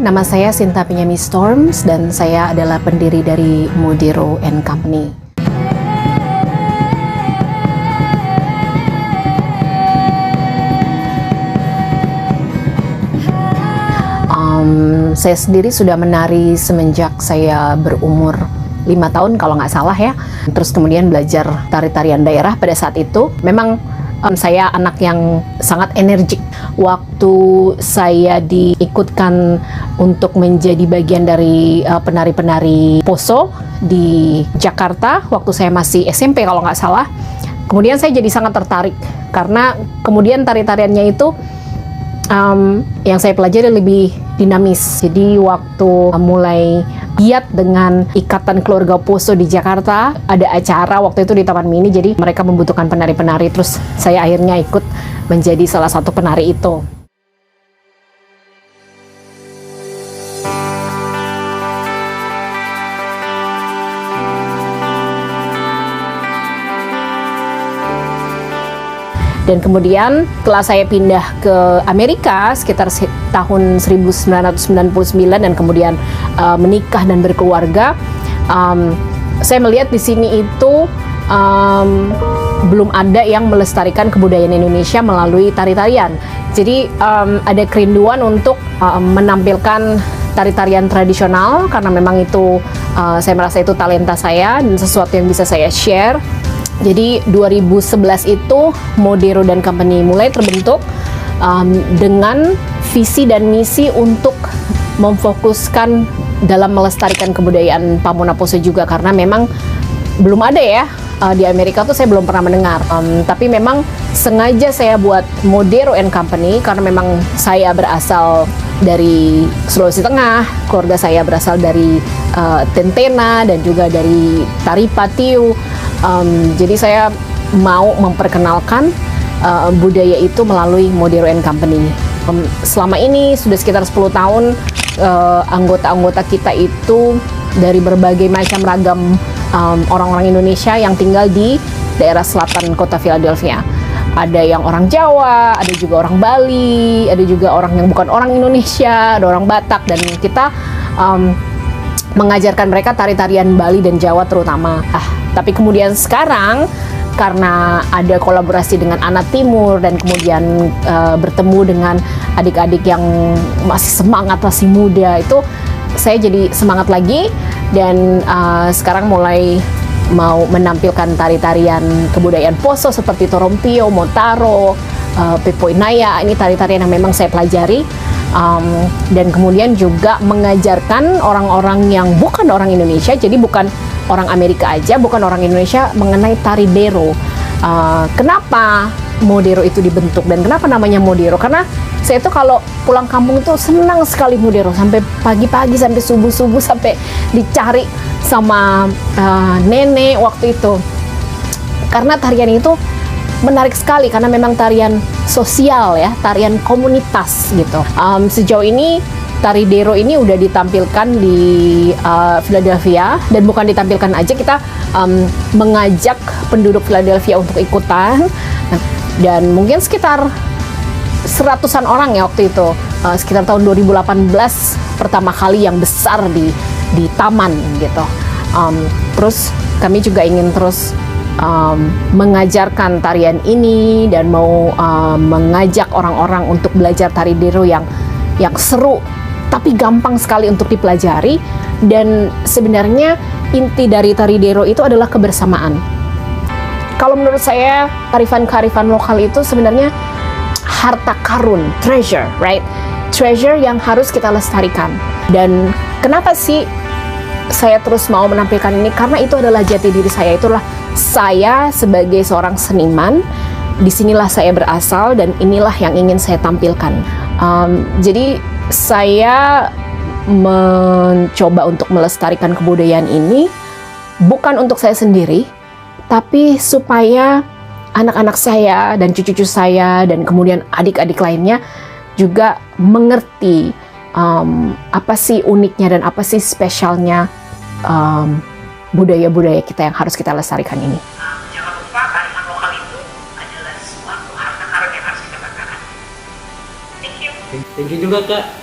nama saya Sinta Penyami Storms dan saya adalah pendiri dari Modero and Company. Saya sendiri sudah menari semenjak saya berumur 5 tahun kalau nggak salah ya. Terus kemudian belajar tari-tarian daerah pada saat itu. Memang saya anak yang sangat energik. Waktu saya diikutkan untuk menjadi bagian dari penari-penari Poso di Jakarta, waktu saya masih SMP kalau nggak salah, kemudian saya jadi sangat tertarik karena kemudian tari-tariannya itu yang saya pelajari lebih dinamis. Jadi waktu mulai giat dengan Ikatan Keluarga Poso di Jakarta, ada acara waktu itu di Taman Mini, jadi mereka membutuhkan penari-penari, terus saya akhirnya ikut menjadi salah satu penari itu. Dan kemudian setelah saya pindah ke Amerika sekitar tahun 1999 dan kemudian menikah dan berkeluarga, saya melihat di sini itu belum ada yang melestarikan kebudayaan Indonesia melalui tari-tarian. Jadi ada kerinduan untuk menampilkan tari-tarian tradisional karena memang itu saya merasa itu talenta saya dan sesuatu yang bisa saya share. Jadi 2011 itu Modero dan Company mulai terbentuk dengan visi dan misi untuk memfokuskan dalam melestarikan kebudayaan Pamona Poso juga, karena memang belum ada ya di Amerika tuh saya belum pernah mendengar. Tapi memang sengaja saya buat Modero and Company karena memang saya berasal dari Sulawesi Tengah, keluarga saya berasal dari Tentena dan juga dari Tari Patiu. Jadi saya mau memperkenalkan budaya itu melalui Modero and Company. Selama ini sudah sekitar 10 tahun anggota-anggota kita itu dari berbagai macam ragam orang-orang Indonesia yang tinggal di daerah selatan kota Philadelphia. Ada yang orang Jawa, ada juga orang Bali, ada juga orang yang bukan orang Indonesia, ada orang Batak, dan kita mengajarkan mereka tari-tarian Bali dan Jawa terutama. Tapi kemudian sekarang karena ada kolaborasi dengan anak timur dan kemudian bertemu dengan adik-adik yang masih semangat, masih muda, itu saya jadi semangat lagi dan sekarang mulai mau menampilkan tari-tarian kebudayaan Poso seperti Torompio, Motaro, Pepo Inaya. Ini tari-tarian yang memang saya pelajari. Dan kemudian juga mengajarkan orang-orang yang bukan orang Indonesia, jadi bukan orang Amerika aja, bukan orang Indonesia, mengenai tari Dero. Kenapa Modero itu dibentuk dan kenapa namanya Modero? Karena saya itu kalau pulang kampung itu senang sekali Modero, sampai pagi-pagi, sampai subuh-subuh, sampai dicari sama nenek waktu itu. Karena tarian itu menarik sekali karena memang tarian sosial ya, tarian komunitas gitu. Sejauh ini tari Dero ini udah ditampilkan di Philadelphia, dan bukan ditampilkan aja, kita mengajak penduduk Philadelphia untuk ikutan, dan mungkin sekitar 100-an orang ya waktu itu, sekitar tahun 2018 pertama kali yang besar di taman gitu. Terus kami juga ingin terus mengajarkan tarian ini dan mau mengajak orang-orang untuk belajar tari Dero yang seru tapi gampang sekali untuk dipelajari. Dan sebenarnya inti dari tari Dero itu adalah kebersamaan. Kalau menurut saya kearifan lokal itu sebenarnya harta karun, treasure, right? Treasure yang harus kita lestarikan. Dan kenapa sih saya terus mau menampilkan ini? Karena itu adalah jati diri saya, itulah saya sebagai seorang seniman. Disinilah saya berasal dan inilah yang ingin saya tampilkan. Jadi saya mencoba untuk melestarikan kebudayaan ini bukan untuk saya sendiri, tapi supaya anak-anak saya dan cucu-cucu saya dan kemudian adik-adik lainnya juga mengerti apa sih uniknya dan apa sih spesialnya budaya-budaya kita yang harus kita lestarikan ini. Jangan lupa kearifan lokal itu adalah suatu harta karun yang harus kita banggakan. Thank you. Thank you juga Kak.